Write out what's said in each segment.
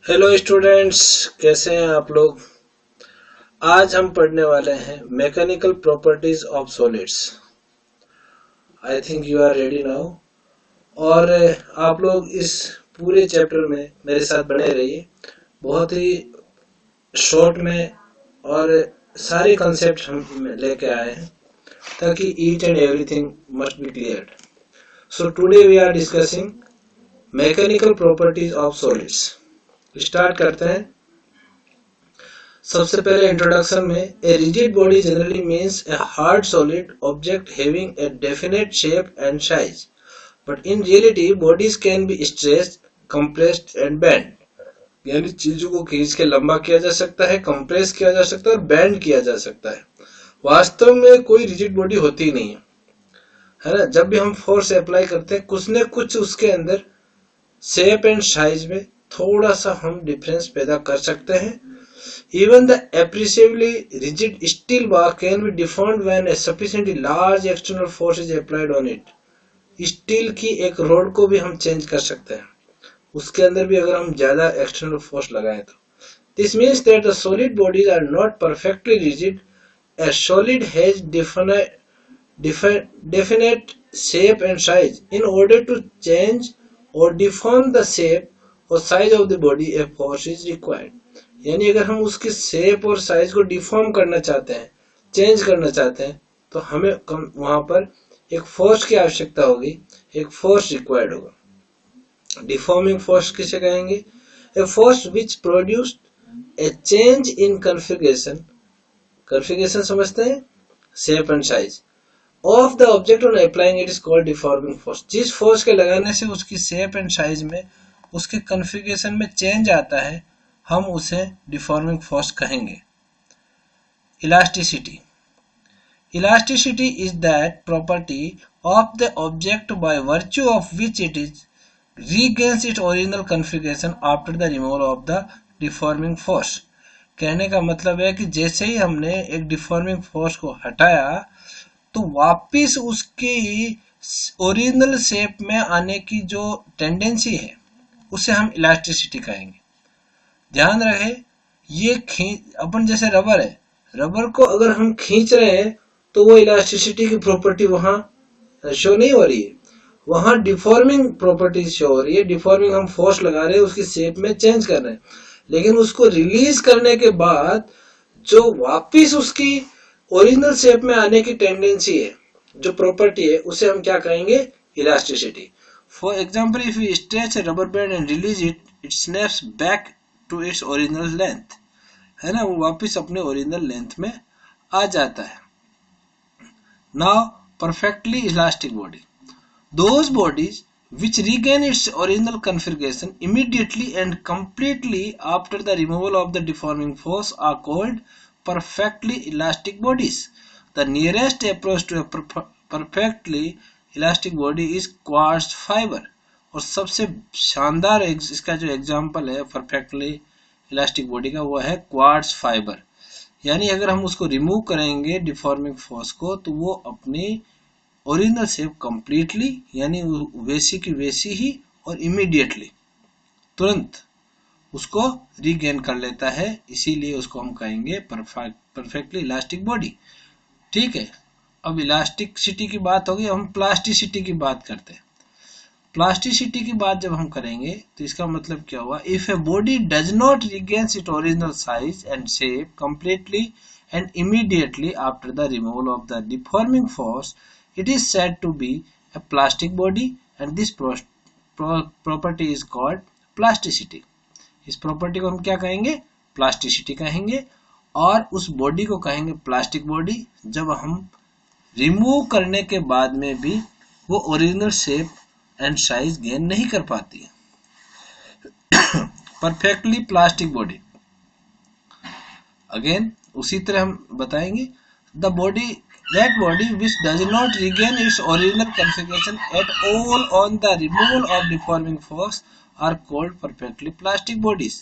Hello students, कैसे हैं आप लोग। आज हम पढ़ने वाले हैं mechanical properties of solids. I think you are ready now. और आप लोग इस पूरे चैप्टर में मेरे साथ बने रहिए। बहुत ही शॉर्ट में और सारे कंसेप्ट हम लेके आए हैं ताकि each and everything must be clear. So today we are discussing mechanical properties of solids. Start करते हैं। सबसे पहले इंट्रोडक्शन में a rigid body generally means a hard solid object having a definite shape and size, but in reality bodies can be stretched, compressed and bend. यानी चीजों को खींच के लंबा किया जा सकता है, कंप्रेस किया जा सकता है और बेंड किया जा सकता है। वास्तव में कोई रिजिड बॉडी होती नहीं है ना। जब भी हम फोर्स अप्लाई करते हैं कुछ न कुछ उसके अंदर शेप एंड साइज में थोड़ा सा हम डिफरेंस पैदा कर सकते हैं। Even the appreciably rigid steel bar can be deformed when a sufficiently large external force is applied on it. Steel की एक रोड को भी हम चेंज कर सकते हैं, उसके अंदर भी अगर हम ज्यादा एक्सटर्नल फोर्स लगाएं तो। This means that the solid bodies are not perfectly rigid. A solid has definite shape and size. In order to change or deform the shape or size of the body, a force is required. यानी अगर हम उसकी shape और size को deform करना चाहते हैं, change करना चाहते हैं, तो हमें वहां पर एक फोर्स की आवश्यकता होगी, एक फोर्स रिक्वायर्ड होगा। डिफॉर्मिंग फोर्स किसे कहेंगे? A force which produced a change in configuration. Configuration समझते हैं, shape and size of the object on applying it is called deforming force. जिस फोर्स के लगाने से उसकी शेप एंड साइज में, उसके कॉन्फ़िगरेशन में चेंज आता है, हम उसे डिफॉर्मिंग फोर्स कहेंगे। Elasticity. Elasticity is that property of the object by virtue of which it is regains its original configuration after the removal of the deforming force. कहने का मतलब है कि जैसे ही हमने एक डिफॉर्मिंग फोर्स को हटाया तो वापिस उसकी ओरिजिनल शेप में आने की जो टेंडेंसी है उसे हम इलास्टिसिटी कहेंगे। ध्यान रहे, ये अपन जैसे रबर है, रबर को अगर हम खींच रहे हैं तो वो इलास्टिसिटी की प्रॉपर्टी वहां शो नहीं हो रही है, वहां डिफॉर्मिंग प्रॉपर्टी शो हो रही है। डिफॉर्मिंग हम फोर्स लगा रहे हैं, उसकी शेप में चेंज कर रहे हैं, लेकिन उसको रिलीज करने के बाद जो वापिस उसकी ओरिजिनल शेप में आने की टेंडेंसी है, जो प्रॉपर्टी है, उसे हम क्या कहेंगे? Elasticity. For example, if you stretch a rubber band and release it, it snaps back to its original length, है ना, वो वापिस अपने ओरिजिनल लेंथ में आ जाता है। Now perfectly elastic body, those bodies which regain its original configuration immediately and completely after the removal of the deforming force are called perfectly elastic bodies. The nearest approach to a perfectly elastic body is quartz fiber. और सबसे शानदार इसका जो example है perfectly elastic body का, वो है quartz fibre. यानी अगर हम उसको रिमूव करेंगे डिफॉर्मिंग फोर्स को, तो वो अपनी ओरिजिनल शेप कंप्लीटली, यानी वैसी की वैसी ही और इमीडिएटली, तुरंत उसको रीगेन कर लेता है। इसीलिए उसको हम कहेंगे परफेक्टली इलास्टिक बॉडी। ठीक है, अब इलास्टिसिटी की बात होगी, हम प्लास्टिसिटी की बात करते हैं। प्लास्टिसिटी की बात जब हम करेंगे तो इसका मतलब क्या हुआ? If a body does not regains it original size and shape completely and immediately after the removal of the deforming force, it is said to be a plastic body and this property is called plasticity. इस property को हम क्या कहेंगे? Plasticity कहेंगे। और उस body को कहेंगे प्लास्टिक बॉडी जब हम रिमूव करने के बाद में भी वो original shape and size gain नहीं कर पाती है। परफेक्टली प्लास्टिक बॉडी, अगेन उसी तरह हम बताएंगे, the body that body which does not regain its original configuration at all on the removal of deforming force are called perfectly plastic bodies.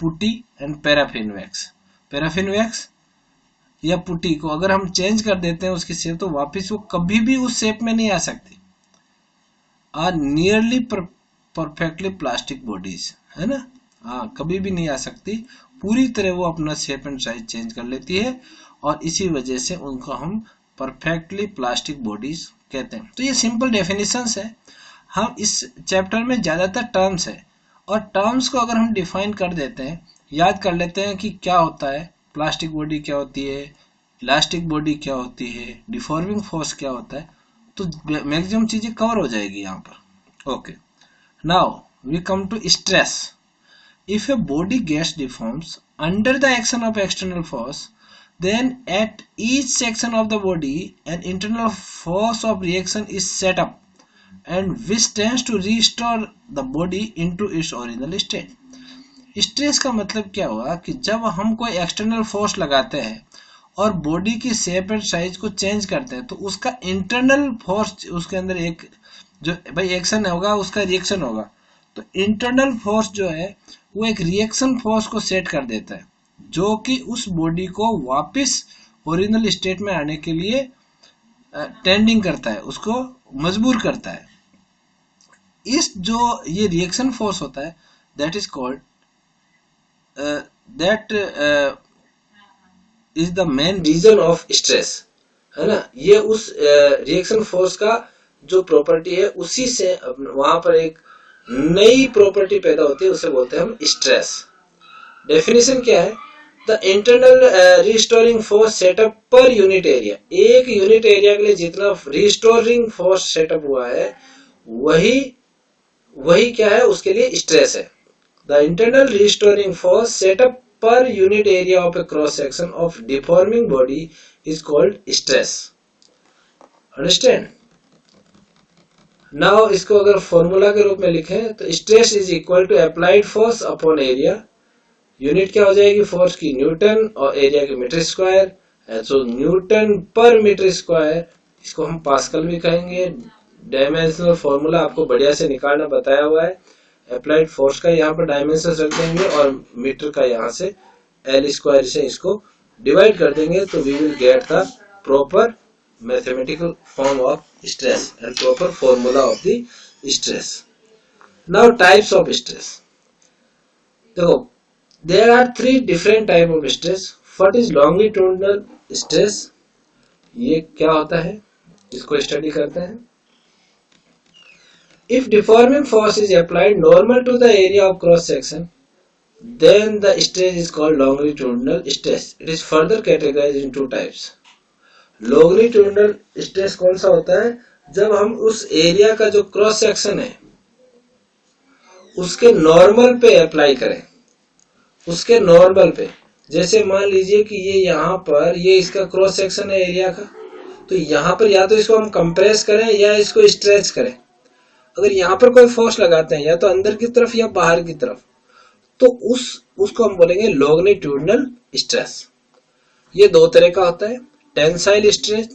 Putty and paraffin wax. Paraffin wax या putty को अगर हम change कर देते हैं उसकी shape, तो वापस वो कभी भी उस शेप में नहीं आ सकती। Are nearly perfectly plastic bodies, है ना। हाँ, कभी भी नहीं आ सकती, पूरी तरह वो अपना शेप एंड साइज चेंज कर लेती है और इसी वजह से उनको हम परफेक्टली प्लास्टिक बॉडीज कहते हैं। तो ये सिंपल डेफिनेशंस है। हम इस चैप्टर में ज़्यादातर टर्म्स है और टर्म्स को अगर हम डिफाइन कर देते हैं, याद कर लेते हैं कि क्या होता है, प्लास्टिक बॉडी क्या होती है, इलास्टिक बॉडी क्या होती है, डिफॉर्मिंग फोर्स क्या होता है, तो मैक्सिमम चीज़ें कवर हो जाएगी यहाँ पर। Okay, now we come to stress. If a body gets deforms under the action of external force, then at each section of the body an internal force of reaction is set up and which tends to restore the body into its original state. Stress का मतलब क्या हुआ कि जब हम कोई external force लगाते हैं और बॉडी की शेप एंड साइज को चेंज करते हैं तो उसका इंटरनल फोर्स, उसके अंदर एक जो भाई एक्शन होगा उसका रिएक्शन होगा, तो इंटरनल फोर्स जो है वो एक रिएक्शन फोर्स को सेट कर देता है जो कि उस बॉडी को वापस ओरिजिनल स्टेट में आने के लिए टेंडिंग करता है, उसको मजबूर करता है। इस जो ये रिएक्शन फोर्स होता है that is called that is the main reason of stress, है ना। ये उस रिएक्शन फोर्स का जो प्रॉपर्टी है उसी से वहां पर एक नई प्रॉपर्टी पैदा होती है, उसे बोलते हैं हम स्ट्रेस। डेफिनेशन क्या है? The internal restoring force set up per unit area, एक यूनिट एरिया के लिए जितना रिस्टोरिंग फोर्स सेटअप हुआ है वही क्या है, उसके लिए स्ट्रेस है। The internal restoring force set up per unit area of a cross section of deforming body is called stress. Understand? Now इसको अगर फॉर्मूला के रूप में लिखें तो stress is equal to applied force upon area. Unit क्या हो जाएगी फोर्स की? न्यूटन, और एरिया की metre square. So newton per metre square, इसको हम पास्कल भी कहेंगे। डायमेंशनल फॉर्मूला आपको बढ़िया से निकालना बताया हुआ है। अप्लाइड फोर्स का यहाँ पर डायमेंशन रख देंगे और मीटर का यहाँ से एल स्क्वायर से इसको डिवाइड कर देंगे, तो we will get the proper mathematical form of stress and proper formula of the stress. Now types of stress. देखो, there are three different type of stress. What is longitudinal stress? ये क्या होता है, इसको study करते हैं। If deforming force is applied normal to the area of cross section, then the stress is called longitudinal stress. It is further categorized in two types. Longitudinal stress कौन सा होता है? जब हम उस एरिया का जो क्रॉस सेक्शन है उसके नॉर्मल पे अप्लाई करें, उसके नॉर्मल पे। जैसे मान लीजिए कि ये यहाँ पर ये इसका क्रॉस सेक्शन है एरिया का, तो यहाँ पर या तो इसको हम कंप्रेस करें या इसको स्ट्रेच करें। अगर यहाँ पर कोई फोर्स लगाते हैं या तो अंदर की तरफ या बाहर की तरफ, तो उसको हम बोलेंगे लॉन्गिट्यूडिनल स्ट्रेस। ये दो तरह का होता है। Tensile stress,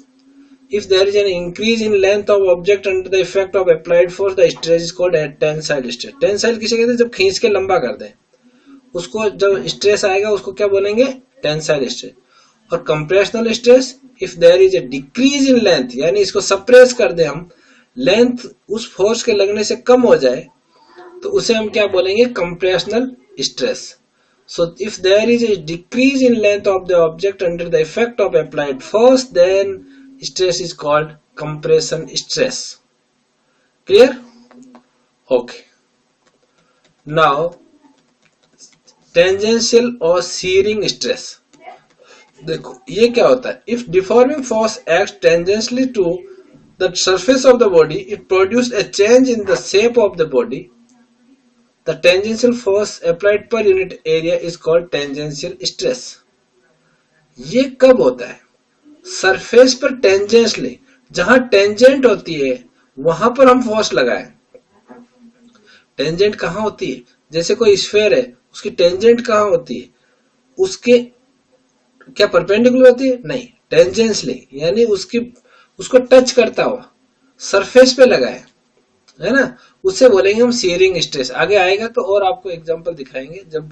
if there is an increase in length of object under the effect of applied force, the stress is called tensile stress. Tensile किसे कहते हैं? जब खींच के लंबा कर दें उसको, जब स्ट्रेस आएगा उसको क्या बोलेंगे? Tensile stress. और compressional stress, if there is a decrease in length, यानी इसको सप्रेस कर दें हम, लेंथ उस फोर्स के लगने से कम हो जाए, तो उसे हम क्या बोलेंगे? Compressional stress. So if there is a decrease in length of the object under the effect of applied force, then stress is called compression stress. Clear? Okay. Now, tangential or shearing stress. देखो ये क्या होता है? If deforming force acts tangentially to the surface of the body, it produces a change in the shape of the body. The tangential force applied per unit area is called tangential stress. ये कब होता है? Surface पर टेंजेंटली, जहां tangent होती है वहां पर हम फोर्स लगाएं। टेंजेंट कहां होती है? जैसे कोई स्फीयर है, उसकी टेंजेंट कहां होती है? उसके क्या परपेंडिकुलर होती है? नहीं, टेंजेंटली, यानी उसको टच करता हुआ सरफेस पे लगाए, है ना, उससे बोलेंगे हम शेयरिंग स्ट्रेस। आगे आएगा तो और आपको एग्जांपल दिखाएंगे। जब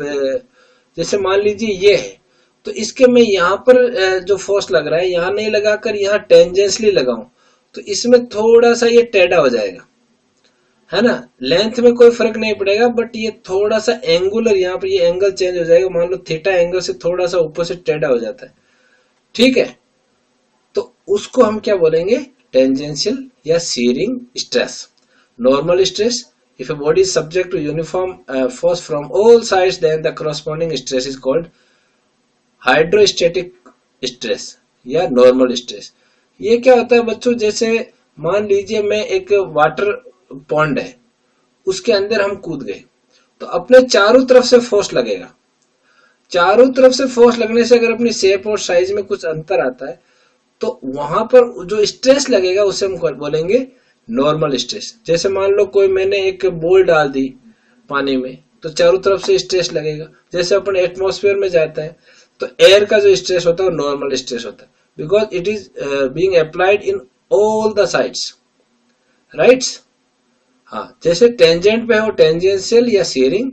जैसे मान लीजिए ये है, तो इसके मैं यहाँ पर जो फोर्स लग रहा है यहाँ नहीं लगाकर यहाँ टेंजेंटली लगाऊं, तो इसमें थोड़ा सा ये टेढ़ा हो जाएगा, है ना, लेंथ में कोई फर्क नहीं पड़ेगा, बट ये थोड़ा सा एंगुलर, यहाँ पर ये एंगल चेंज हो जाएगा, मान लो थीटा एंगल से थोड़ा सा ऊपर से टेढ़ा हो जाता है, ठीक है, तो उसको हम क्या बोलेंगे, टेंजेंशियल या shearing stress. Normal stress, if a body is subject to uniform force from all sides, then the corresponding stress is called hydrostatic stress या नॉर्मल स्ट्रेस। ये क्या होता है बच्चों, जैसे मान लीजिए मैं एक वाटर पॉन्ड है, उसके अंदर हम कूद गए, तो अपने चारों तरफ से फोर्स लगेगा, चारों तरफ से फोर्स लगने से अगर अपनी शेप और साइज में कुछ अंतर आता है, तो वहां पर जो स्ट्रेस लगेगा उसे हम बोलेंगे नॉर्मल स्ट्रेस। जैसे मान लो कोई मैंने एक बॉल डाल दी पानी में, तो चारों तरफ से स्ट्रेस लगेगा। जैसे अपन एटमॉस्फेयर में जाता है तो एयर का जो स्ट्रेस होता है वो नॉर्मल स्ट्रेस होता है, because it is being applied in all the sides, right. हाँ, जैसे टेंजेंट पे हो टेंजेंशियल या सीरिंग,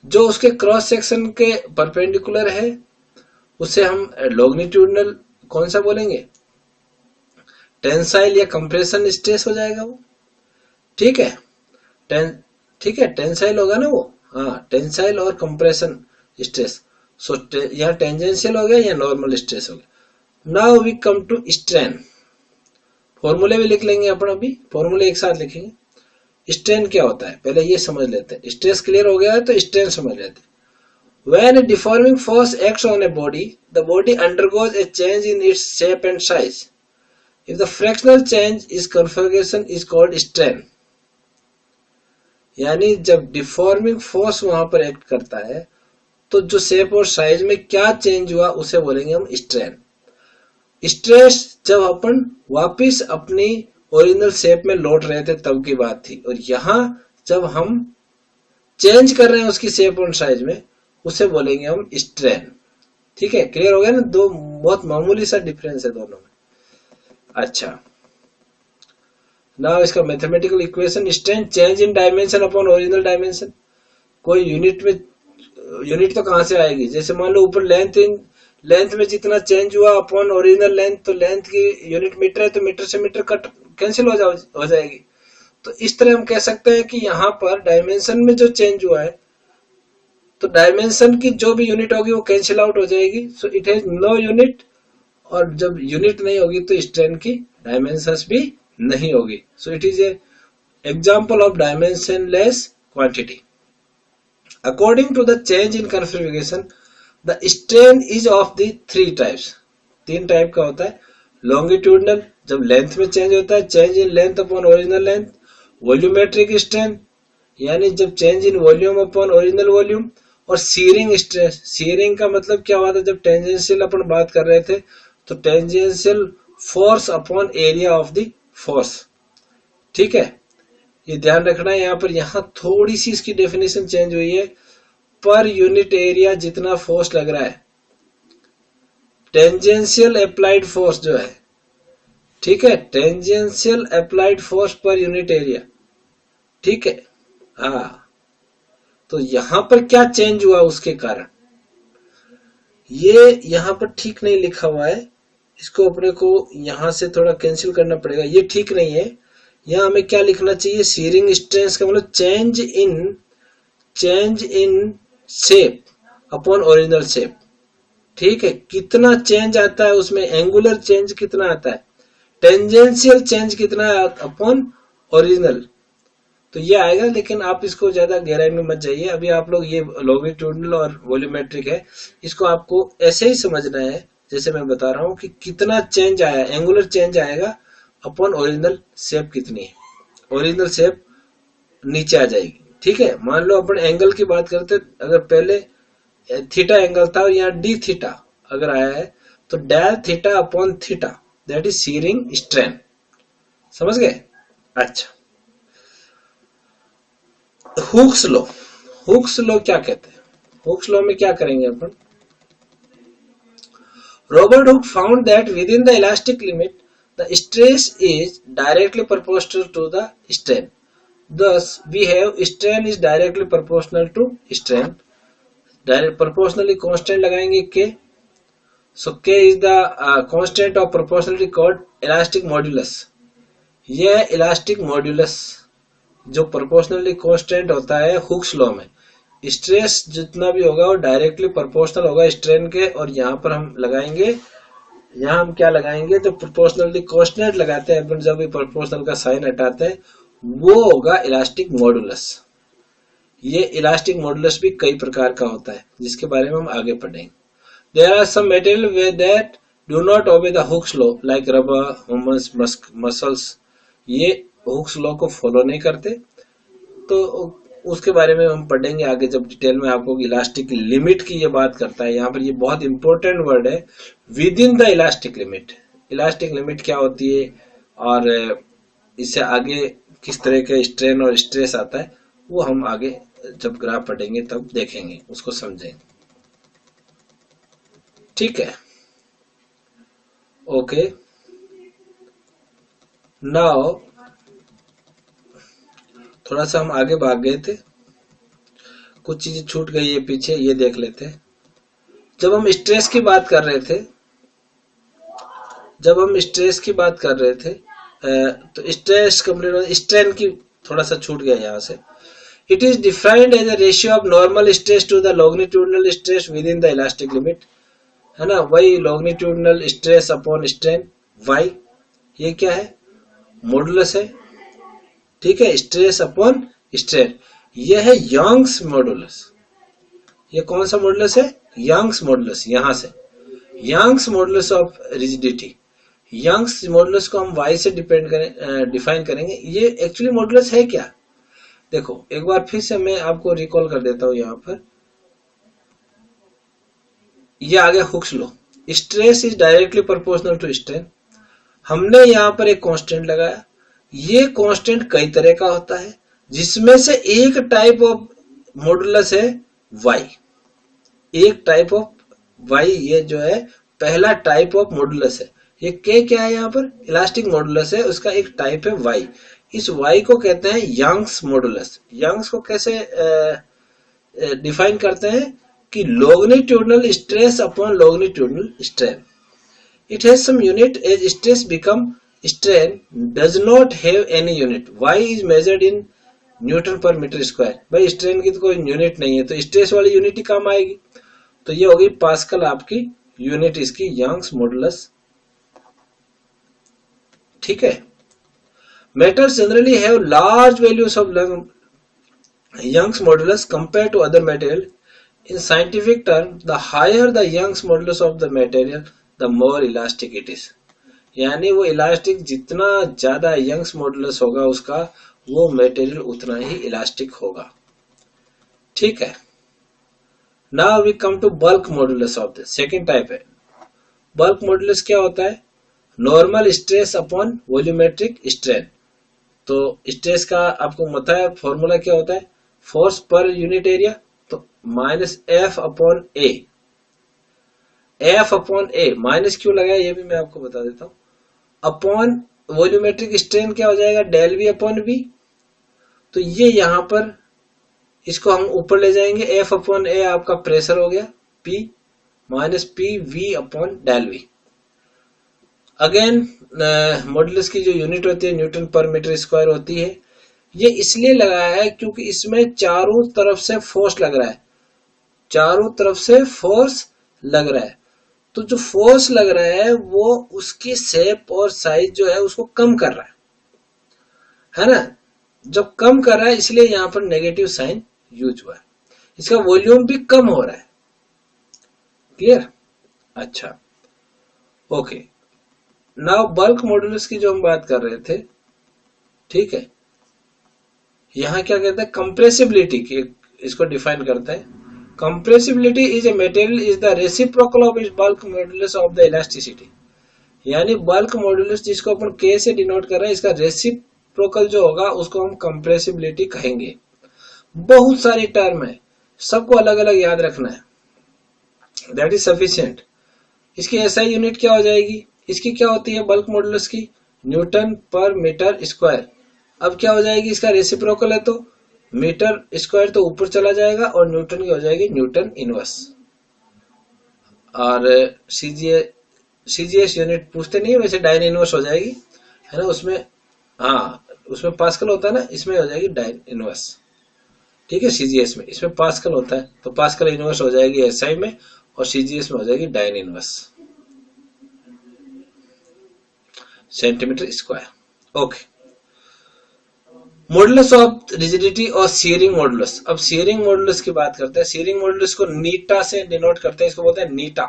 जो उसके क्रॉस सेक्शन के परपेंडिकुलर है उसे हम लॉन्गिट्यूडनल कौन सा बोलेंगे, टेंसाइल या कंप्रेशन स्ट्रेस हो जाएगा वो, ठीक है, ठीक है, टेंसाइल होगा ना वो, हाँ, टेंसाइल और कंप्रेशन स्ट्रेस। सो यहाँ टेंजेंशियल हो गया या नॉर्मल स्ट्रेस हो गया। Now we come to strain, फॉर्मूले भी लिख लेंगे अपन, अभी फॉर्मूले एक साथ लिखेंगे। स्ट्रेन क्या होता है पहले ये समझ लेते हैं, स्ट्रेस क्लियर हो गया है तो स्ट्रेन समझ लेते हैं। When a deforming force acts on a body, the body undergoes a change in its shape and size. If the fractional change is configuration is called strain. यानी जब डिफॉर्मिंग फोर्स वहां पर एक्ट करता है तो जो शेप और size में क्या चेंज हुआ उसे बोलेंगे हम स्ट्रेन। स्ट्रेस जब अपन वापिस अपनी ओरिजिनल शेप में लौट रहे थे तब की बात थी, और यहां जब हम चेंज कर रहे हैं उसकी शेप और साइज में उसे बोलेंगे हम स्ट्रेन। ठीक है, क्लियर हो गया ना, दो बहुत मामूली सा डिफरेंस है दोनों में। अच्छा, नाउ इसका mathematical equation, strain change in dimension upon original dimension. कोई यूनिट में, यूनिट तो कहां से आएगी, जैसे मान लो ऊपर लेंथ में जितना चेंज हुआ अपॉन ओरिजिनल लेंथ, तो लेंथ की यूनिट मीटर है तो मीटर से मीटर कट कैंसिल हो जाएगी। तो इस तरह हम कह सकते हैं कि यहाँ पर डायमेंशन में जो चेंज हुआ है तो डायमेंशन की जो भी यूनिट होगी वो कैंसिल आउट हो जाएगी, so it has no unit, और जब यूनिट नहीं होगी तो स्ट्रेन की डायमेंशंस भी नहीं होगी। So it is a example of dimensionless quantity. According to the change in configuration, the strain is of the three types. तीन टाइप का होता है। लॉन्गिट्यूडनल, जब लेंथ में चेंज होता है, change in length upon original length. Volumetric strain, यानी जब change in volume upon original volume. और सीरिंग स्ट्रेस, सीरिंग का मतलब क्या हुआ था, जब टेंजेंशियल अपन बात कर रहे थे तो tangential force upon area of the force. ठीक है, ये ध्यान रखना है यहाँ पर। यहाँ थोड़ी सी इसकी डेफिनेशन चेंज हुई है, पर यूनिट एरिया जितना फोर्स लग रहा है, टेंजेंशियल अप्लाइड फोर्स जो है, ठीक है, टेंजेंशियल अप्लाइड फोर्स पर यूनिट एरिया, ठीक है। हाँ, तो यहां पर क्या चेंज हुआ उसके कारण, ये यहां पर ठीक नहीं लिखा हुआ है, इसको अपने को यहां से थोड़ा कैंसिल करना पड़ेगा, ये ठीक नहीं है। यहां हमें क्या लिखना चाहिए, सीरिंग स्ट्रेस का मतलब change in shape upon original shape. ठीक है, कितना चेंज आता है उसमें, एंगुलर चेंज कितना आता है, टेंजेंशियल चेंज कितना है अपॉन ओरिजिनल, तो ये आएगा। लेकिन आप इसको ज्यादा गहराई में मत जाइए, अभी आप लोग ये लॉन्गिट्यूडनल और वॉल्यूमेट्रिक है, इसको आपको ऐसे ही समझना है जैसे मैं बता रहा हूं कि कितना चेंज आया, एंगुलर चेंज आएगा अपॉन ओरिजिनल शेप कितनी है, ओरिजिनल शेप नीचे आ जाएगी। ठीक है, मान लो अपन एंगल की बात करते, अगर पहले थीटा एंगल था और यहाँ डी थीटा अगर आया है तो del theta upon theta, that is shearing strain. समझ गए? अच्छा, हुक्स लॉ, हुक्स लॉ क्या कहते हैं, हुक्स लॉ में क्या करेंगे अपन, Robert Hooke found that with in the elastic limit the stress is directly proportional to the strain, thus we have strain is directly proportional to strain, direct proportionally constant लगाएंगे k, so k is the constant of proportionality called elastic modulus। यह elastic modulus जो proportionally constant होता है Hooke's law में, stress जितना भी होगा वो डायरेक्टली प्रोपोर्शनल होगा स्ट्रेन के, और यहाँ पर हम लगाएंगे, यहाँ हम क्या लगाएंगे, तो प्रोपोर्शनली कांस्टेंट लगाते हैं अपन, जब भी प्रोपोर्शनल का साइन हटाते हैं वो होगा इलास्टिक मॉडुलस। ये इलास्टिक मॉडुलस भी कई प्रकार का होता है जिसके बारे में हम आगे पढ़ेंगे। There are some material way that do not obey the Hooke's law like rubber, humus, muscles, ये हुक्स लॉ को फॉलो नहीं करते, तो उसके बारे में हम पढ़ेंगे आगे जब डिटेल में आपको इलास्टिक लिमिट की ये बात करता है। यहाँ पर ये बहुत इंपॉर्टेंट वर्ड है, with in the elastic limit. Elastic limit क्या होती है और इससे आगे किस तरह के स्ट्रेन और स्ट्रेस आता है वो हम आगे जब ग्राफ पढ़ेंगे तब देखेंगे, उसको समझेंगे। ठीक है, ओके। नाउ थोड़ा सा हम आगे भाग गए थे, कुछ चीजें छूट गई है पीछे, ये देख लेते हैं। जब हम स्ट्रेस की बात कर रहे थे, तो स्ट्रेस कंप्लीट, स्ट्रेन की थोड़ा सा छूट गया यहाँ से। It is defined as a ratio of normal stress to the longitudinal stress with in the elastic limit, है ना, वही longitudinal stress upon strain Y, ये क्या है, मॉडुलस है। ठीक है, स्ट्रेस अपॉन स्ट्रेन, ये है यंग्स मॉडुलस। ये कौन सा मॉडुलस है, यंग्स मॉडुलस। यहां से Young's modulus of rigidity, Young's modulus को हम वाई से डिफाइन करेंगे। ये एक्चुअली मॉडुलस है क्या, देखो एक बार फिर से मैं आपको रिकॉल कर देता हूं। यहां पर ये आ गया Hooke's law, stress is directly proportional to strain. हमने यहां पर एक कांस्टेंट लगाया, ये कांस्टेंट कई तरह का होता है जिसमें से एक टाइप ऑफ मॉडुलस है वाई, एक टाइप ऑफ वाई, ये जो है पहला टाइप ऑफ मॉडुलस है। ये के क्या है, यहाँ पर इलास्टिक मॉडुलस है, उसका एक टाइप है वाई। इस वाई को कहते हैं यंग्स मॉडुलस। यंग्स को कैसे डिफाइन करते हैं कि longitudinal stress upon longitudinal strain. It has some unit as stress become strain does not have any unit. Y is measured in newton per metre square. भाई strain की तो कोई unit नहीं है, तो स्ट्रेस वाली यूनिट ही काम आएगी, तो ये होगी पास्कल आपकी यूनिट इसकी, यंग्स मॉडुलस। ठीक है, metals generally have large values of Young's modulus compare to other material. In scientific term the higher the Young's modulus of the material the more elastic it is. यानी वो elastic जितना ज्यादा Young's modulus होगा उसका, वो material उतना ही elastic होगा। ठीक है, now we come to bulk modulus of this, second type है। बल्क मॉडुलस क्या होता है, normal stress upon volumetric strain. तो स्ट्रेस का आपको पता है फॉर्मूला क्या होता है, फोर्स पर यूनिट एरिया, तो माइनस एफ अपॉन ए। एफ अपॉन ए, माइनस क्यों लगाया ये भी मैं आपको बता देता हूं। अपॉन वॉल्यूमेट्रिक स्ट्रेन क्या हो जाएगा, डेल वी अपॉन वी। तो ये यहां पर इसको हम ऊपर ले जाएंगे, एफ अपॉन ए आपका प्रेशर हो गया, P minus P V upon del V. Again modulus की जो यूनिट होती है न्यूटन पर मीटर स्क्वायर होती है। ये इसलिए लगाया है क्योंकि इसमें चारों तरफ से फोर्स लग रहा है, चारों तरफ से फोर्स लग रहा है। तो जो फोर्स लग रहा है वो उसकी शेप और साइज जो है उसको कम कर रहा है ना। जब कम कर रहा है इसलिए यहां पर नेगेटिव साइन यूज हुआ है, इसका वॉल्यूम भी कम हो रहा है। क्लियर, अच्छा ओके। नाउ बल्क मॉडुलस की जो हम बात कर रहे थे, ठीक है, यहां क्या कहते हैं, कंप्रेसिबिलिटी की इसको डिफाइन करता है। Compressibility is a material is the reciprocal of its bulk modulus of the elasticity. यानी बल्क मॉडुलस जिसको अपन के से डिनोट कर रहे हैं, इसका रेसिप्रोकल जो होगा उसको हम कंप्रेसिबिलिटी कहेंगे। बहुत सारी टर्म है, सबको अलग अलग याद रखना है, दैट इज सफिशिएंट। इसकी एसआई यूनिट क्या हो जाएगी, इसकी क्या होती है बल्क मॉडुलस की, न्यूटन पर मीटर स्क्वायर। अब क्या हो जाएगी, इसका रेसिप्रोकल है तो मीटर स्क्वायर तो ऊपर चला जाएगा और न्यूटन की हो जाएगी न्यूटन इनवर्स। और सीजीएस यूनिट पूछते नहीं है, वैसे डायन इनवर्स हो जाएगी, है ना उसमें। हाँ, उसमें पास्कल होता है ना, इसमें हो जाएगी डाइन इनवर्स। ठीक है, सीजीएस में इसमें पास्कल होता है तो पास्कल इनवर्स हो जाएगी एसआई में, और सीजीएस में हो जाएगी dyne inverse centimetre square. Okay, modulus of rigidity और शियरिंग मॉडुलस। अब शियरिंग मॉडुलस की बात करते हैं। शियरिंग मॉडुलस को नीटा से डिनोट करते हैं, इसको बोलते हैं नीटा,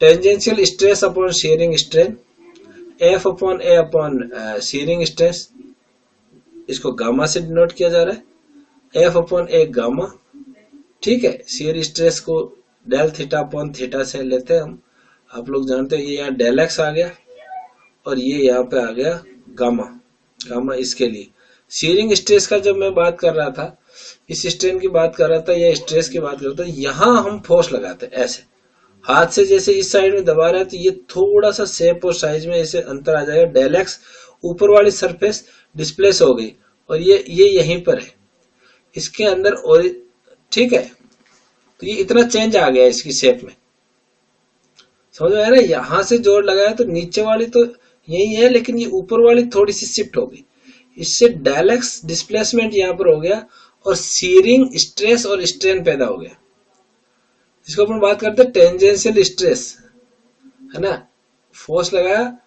tangential stress upon shearing strain, F upon A upon shearing stress, इसको गामा से डिनोट किया जा रहा है, एफ अपॉन ए गामा। ठीक है, शियर स्ट्रेस को डेल थीटा अपॉन थीटा से लेते हैं हम, आप लोग जानते हो ये यहाँ डेल एक्स आ गया और ये यहाँ पे आ गया गामा, गामा इसके लिए। शियरिंग स्ट्रेस का जब मैं बात कर रहा था, इस स्ट्रेन की बात कर रहा था या स्ट्रेस की बात कर रहा था, यहाँ हम फोर्स लगाते हैं ऐसे हाथ से, जैसे इस साइड में दबा रहे हैं तो ये थोड़ा सा शेप और साइज में ऐसे अंतर आ जाएगा, डेल एक्स ऊपर वाली सरफेस डिस्प्लेस हो गई और ये यहीं पर है इसके अंदर, और ठीक है, तो ये इतना चेंज आ गया इसकी शेप में, समझ में आया ना। यहां से जोर लगाया तो नीचे वाली तो यही है, लेकिन ये ऊपर वाली थोड़ी सी शिफ्ट हो गई, इससे डेल एक्स डिस्प्लेसमेंट यहां पर हो गया और सीरिंग स्ट्रेस और स्ट्रेन पैदा हो गया, जिसको अपन बात करते हैं टेंजेंशियल स्ट्रेस, है ना। फोर्स लगाया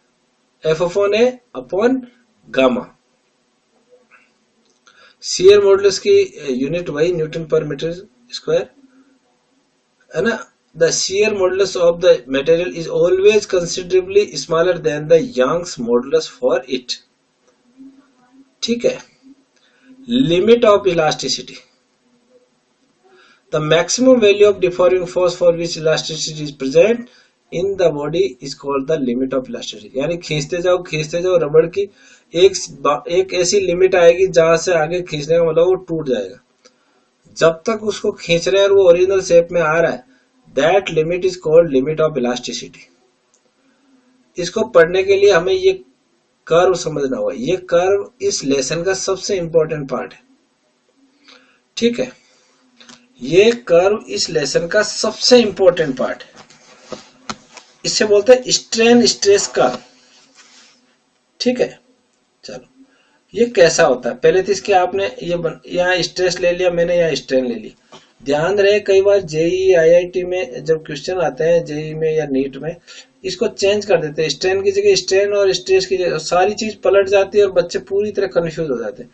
F upon A upon gamma. Shear modulus की यूनिट वही न्यूटन पर मीटर स्क्वायर, है ना। The shear modulus of the material is always considerably smaller than the Young's modulus for it. ठीक है, limit of elasticity. The maximum value of deforming force for which elasticity is present in the body is called the limit of elasticity. यानी खींचते जाओ रबड़ की एक ऐसी limit आएगी जहां से आगे खींचने का मतलब वो टूट जाएगा। जब तक उसको खींच रहे हैं और वो ओरिजिनल शेप में आ रहा है, that limit is called limit of elasticity. इसको पढ़ने के लिए हमें ये कर्व समझना होगा, ये कर्व इस लेसन का सबसे इंपॉर्टेंट पार्ट है। ठीक है, ये कर्व इस लेसन का सबसे इंपॉर्टेंट पार्ट है, इससे बोलते हैं स्ट्रेन स्ट्रेस कर्व। ठीक है, चलो ये कैसा होता है, पहले तो इसके आपने ये यहाँ स्ट्रेस ले लिया मैंने, यहाँ स्ट्रेन ले ली। ध्यान रहे कई बार जेई आईआईटी में जब क्वेश्चन आते हैं जेई में या नीट में, इसको चेंज कर देते हैं, स्ट्रेन की जगह स्ट्रेन और स्ट्रेस की जगह, सारी चीज पलट जाती है और बच्चे पूरी तरह कंफ्यूज हो जाते हैं।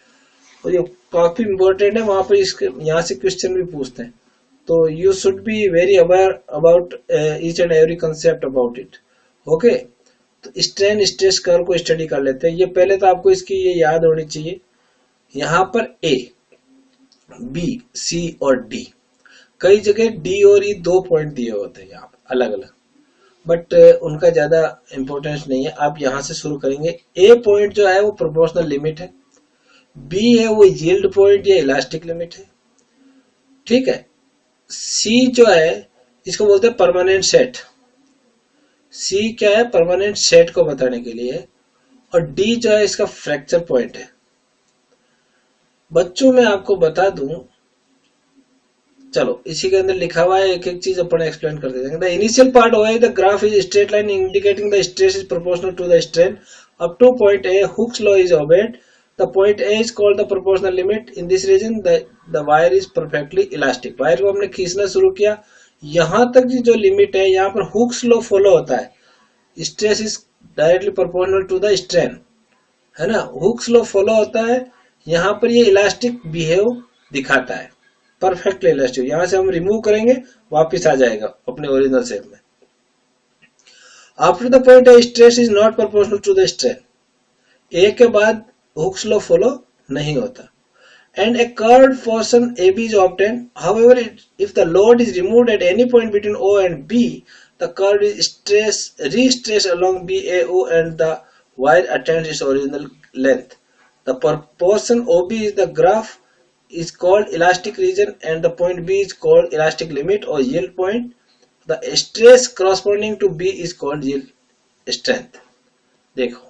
और ये काफी इंपॉर्टेंट है, वहां पर इसके यहाँ से क्वेश्चन भी पूछते हैं, तो you should be very aware about each and every concept about it. Okay, तो स्ट्रेन स्ट्रेस कर्व को स्टडी कर लेते हैं। ये पहले तो आपको इसकी ये याद होनी चाहिए, यहाँ पर ए बी सी और डी, कई जगह डी और ई 2 पॉइंट दिए होते हैं यहाँ पर अलग अलग, बट उनका ज्यादा इंपॉर्टेंस नहीं है। आप यहां से शुरू करेंगे। ए पॉइंट जो है वो प्रोपोर्शनल लिमिट है, बी है वो यील्ड पॉइंट या इलास्टिक लिमिट है। ठीक है, सी जो है इसको बोलते हैं परमानेंट सेट, सी क्या है, परमानेंट सेट को बताने के लिए, और डी जो है इसका फ्रैक्चर पॉइंट है। बच्चों मैं आपको बता दूं, चलो इसी के अंदर लिखा हुआ है, एक एक चीज अपन एक्सप्लेन कर देते हैं। The initial part of the graph is straight line indicating the stress is proportional to the strain up to point A, Hooke's law is obeyed, the point A is called the proportional limit, in this region the wire is perfectly elastic. Wire को हमने खींचना शुरू किया, यहां तक की जो limit है यहाँ पर हुक्स लॉ फॉलो होता है, stress is directly proportional to the strain, है ना, हुक्स लॉ फॉलो होता है। यहाँ पर ये इलास्टिक बिहेव दिखाता है, परफेक्टली इलास्टिक। यहां से हम रिमूव करेंगे वापिस आ जाएगा अपने ओरिजिनल शेप में। After the point A stress is not proportional to the strain, A के बाद हुक्स लॉ फॉलो नहीं होता, and a curved portion A B is obtained. However if the load is removed at any point between O and B, the curve is restressed along BAO and the wire attains its original length. The portion OB is the graph is called elastic region and the point B is called elastic limit or yield point. The stress corresponding to B is called yield strength. देखो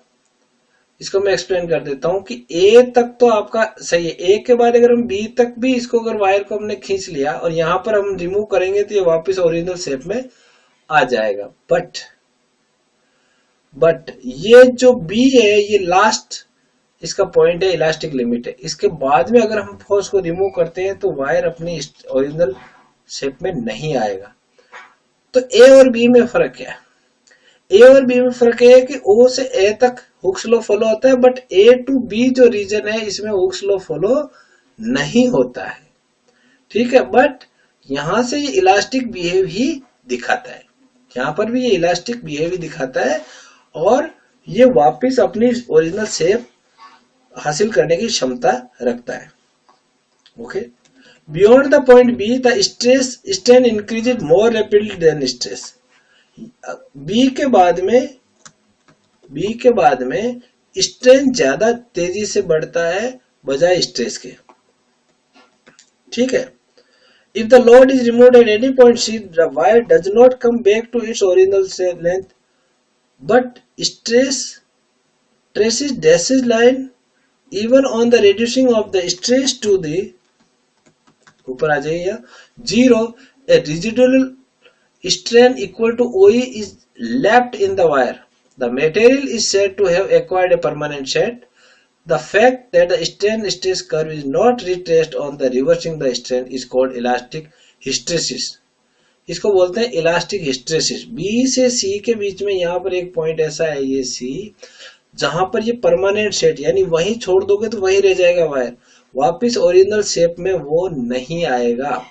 इसको मैं explain कर देता हूं कि A तक तो आपका सही है, A के बाद अगर हम B तक भी इसको अगर वायर को हमने खींच लिया और यहां पर हम रिमूव करेंगे तो ये वापस ओरिजिनल शेप में आ जाएगा। बट ये जो B है ये लास्ट इसका पॉइंट है, इलास्टिक लिमिट है। इसके बाद में अगर हम फोर्स को रिमूव करते हैं तो वायर अपनी ओरिजिनल शेप में नहीं आएगा। तो ए और बी में फर्क क्या है? ए और बी में फर्क है कि ओ से ए तक हुक्स लॉ फॉलो होता है, बट ए टू बी जो रीजन है इसमें हुक्स लॉ फॉलो नहीं होता है। ठीक है, बट यहां से ये इलास्टिक बिहेव ही दिखाता है, यहां पर भी ये इलास्टिक बिहेव ही दिखाता है और ये वापस अपनी ओरिजिनल शेप हासिल करने की क्षमता रखता है। Okay, beyond the point B the stress strain increases more rapidly than stress. B के बाद में स्ट्रेन ज्यादा तेजी से बढ़ता है बजाय स्ट्रेस के। ठीक है, if the load is removed at any point C, the wire does not come back to its original length, but traces dashes line even on the reducing of the stress to the ऊपर आ जाइए 0, a residual strain equal to OE is left in the wire. The material is said to have acquired a permanent shape. The fact that the strain stress curve is not retraced on the reversing the strain is called elastic hysteresis. इसको बोलते हैं elastic hysteresis. B से सी के बीच में यहाँ पर एक point ऐसा है ये सी, जहां पर ये परमानेंट सेट यानी वहीं छोड़ दोगे तो वहीं रह जाएगा वायर, वापिस ओरिजिनल शेप में वो नहीं आएगा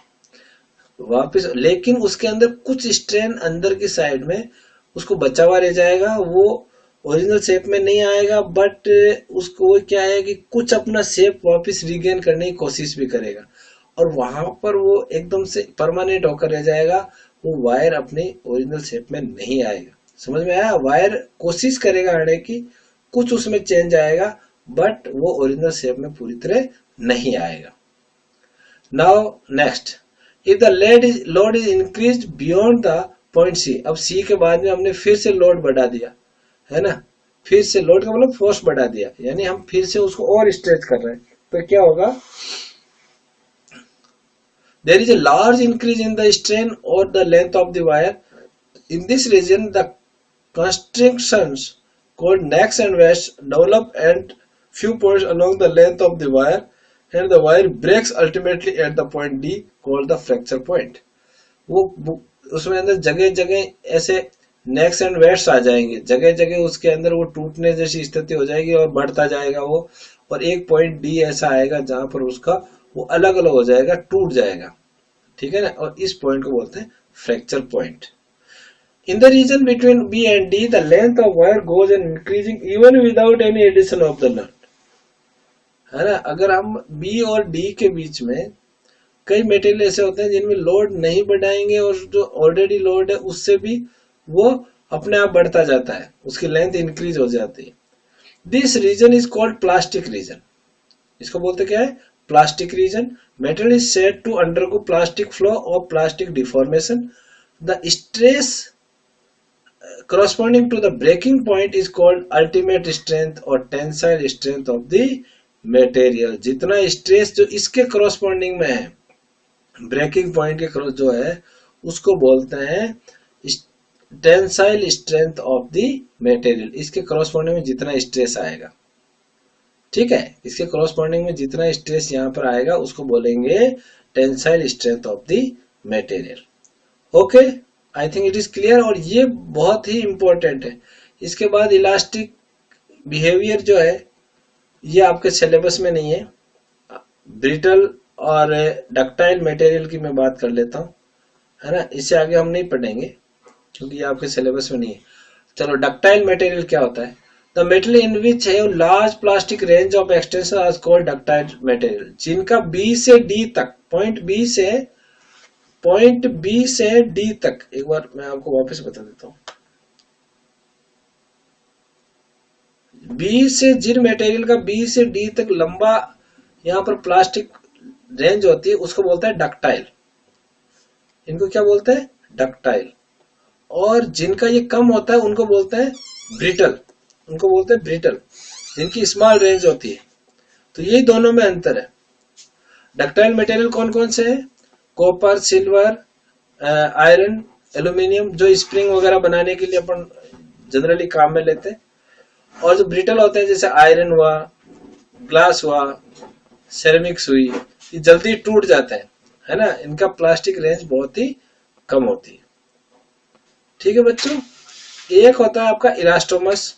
वापिस, लेकिन उसके अंदर कुछ स्ट्रेन अंदर की साइड में उसको बचा हुआ रह जाएगा, वो ओरिजिनल शेप में नहीं आएगा, बट उसको क्या है कि कुछ अपना शेप वापस रीगेन करने की कोशिश भी करेगा और वहां पर वो एकदम से परमानेंट होकर रह जाएगा, वो वायर अपने ओरिजिनल शेप में नहीं आएगा। समझ में आया? वायर कोशिश करेगा आने की, कुछ उसमें चेंज आएगा, बट वो ओरिजिनल शेप में पूरी तरह नहीं आएगा। Now next, if the load is increased beyond the point C. अब सी के बाद में हमने फिर से लोड बढ़ा दिया है ना, फिर से लोड का मतलब फोर्स बढ़ा दिया, यानी हम फिर से उसको और स्ट्रेच कर रहे हैं, तो क्या होगा? There is a large increase in the strain और the length of the wire. In this region the constrictions called necks and waists develop at few points along the length of the wire and the wire breaks ultimately at the point D called the fracture point. वो उसमें अंदर जगह जगह ऐसे next and weights आ जाएंगे, जगह जगह उसके अंदर वो टूटने जैसी स्थिति हो जाएगी और बढ़ता जाएगा वो, और एक पॉइंट डी ऐसा आएगा जहां पर उसका वो अलग अलग हो जाएगा, टूट जाएगा। ठीक है ना, और इस पॉइंट को बोलते हैं fracture point. In the region between B and D, the length of wire goes on increasing even without any addition of the nut. है ना, अगर हम B और D के बीच में कई मटेरियल ऐसे होते हैं जिनमें लोड नहीं बढ़ाएंगे और जो ऑलरेडी लोड है उससे भी वो अपने आप बढ़ता जाता है, उसकी लेंथ इंक्रीज हो जाती है। This region is called plastic region. इसको बोलते क्या है? Plastic region. Material is said to undergo plastic flow और plastic deformation. The stress corresponding to the breaking point is called ultimate strength or tensile strength of the material। जितना stress जो इसके corresponding में है, ब्रेकिंग पॉइंट के cross जो है, उसको बोलते हैं tensile strength of the material. इसके corresponding में जितना स्ट्रेस आएगा, ठीक है, इसके corresponding में जितना स्ट्रेस यहाँ पर आएगा उसको बोलेंगे tensile strength of the material. Okay, I think it is clear, और ये बहुत ही इंपॉर्टेंट है। इसके बाद इलास्टिक बिहेवियर जो है ये आपके सिलेबस में नहीं है। ब्रिटल और डक्टाइल मटेरियल की मैं बात कर लेता हूँ, है ना, इससे आगे हम नहीं पढ़ेंगे क्योंकि ये आपके सिलेबस में नहीं है। चलो, डक्टाइल मटेरियल क्या होता है? The material in which have large plastic range of extension is called ductile material. जिनका बी से डी तक, पॉइंट बी से डी तक, एक बार मैं आपको वापस बता देता हूं, बी से जिन मटेरियल का बी से डी तक लंबा यहां पर प्लास्टिक रेंज होती है उसको बोलते हैं डक्टाइल। इनको क्या बोलते हैं? डक्टाइल। और जिनका ये कम होता है उनको बोलते हैं ब्रिटल, उनको बोलते हैं ब्रिटल, जिनकी स्मॉल रेंज होती है। तो यही दोनों में अंतर है। डक्टाइल मटेरियल कौन कौन से है? कॉपर, सिल्वर, आयरन, एल्यूमिनियम, जो स्प्रिंग वगैरह बनाने के लिए अपन जनरली काम में लेते हैं। और जो ब्रिटल होते हैं जैसे आयरन हुआ, ग्लास हुआ, सेरेमिक्स हुई, ये जल्दी टूट जाते हैं, है ना, इनका प्लास्टिक रेंज बहुत ही कम होती है। ठीक है बच्चों, एक होता है आपका इलास्टोमस।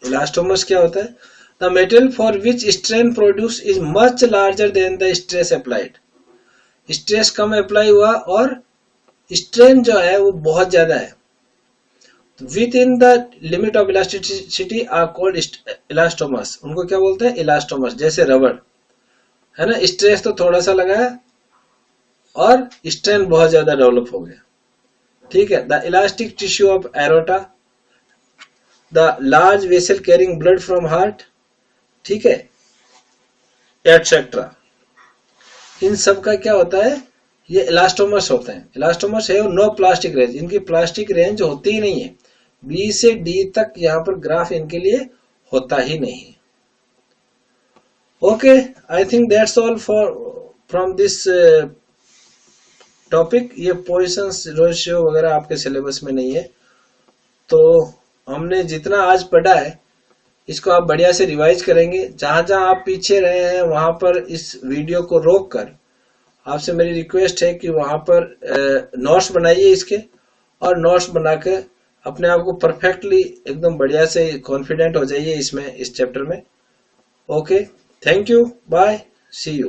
इलास्टोमस क्या होता है? The material for which strain produce is much larger than the stress applied. Stress कम अप्लाई हुआ और स्ट्रेन जो है वो बहुत ज्यादा है। With in the limit of elasticity are called elastomers. उनको क्या बोलते हैं? इलास्टोमस। जैसे रबड़, है ना, स्ट्रेस तो थोड़ा सा लगा है और स्ट्रेन बहुत ज्यादा डेवलप हो गया। ठीक है। The elastic tissue of aorta, the large vessel carrying blood from heart, ठीक है, एटसेट्रा। इन सब का क्या होता है? ये इलास्टोमर्स होते हैं। इलास्टोमर्स है और नो प्लास्टिक रेंज, इनकी प्लास्टिक रेंज होती ही नहीं है। बी से डी तक यहाँ पर ग्राफ इनके लिए होता ही नहीं। Okay, I think that's all for from this topic. ये पोजिशंस रेशियो वगैरह आपके सिलेबस में नहीं है, तो हमने जितना आज पढ़ा है इसको आप बढ़िया से रिवाइज करेंगे। जहां जहां आप पीछे रहे हैं वहां पर इस वीडियो को रोक कर आपसे मेरी रिक्वेस्ट है कि वहां पर नोट्स बनाइए इसके, और नोट्स बना के अपने आप को परफेक्टली एकदम बढ़िया से कॉन्फिडेंट हो जाइए इसमें, इस चैप्टर में। Okay, thank you, bye, see you.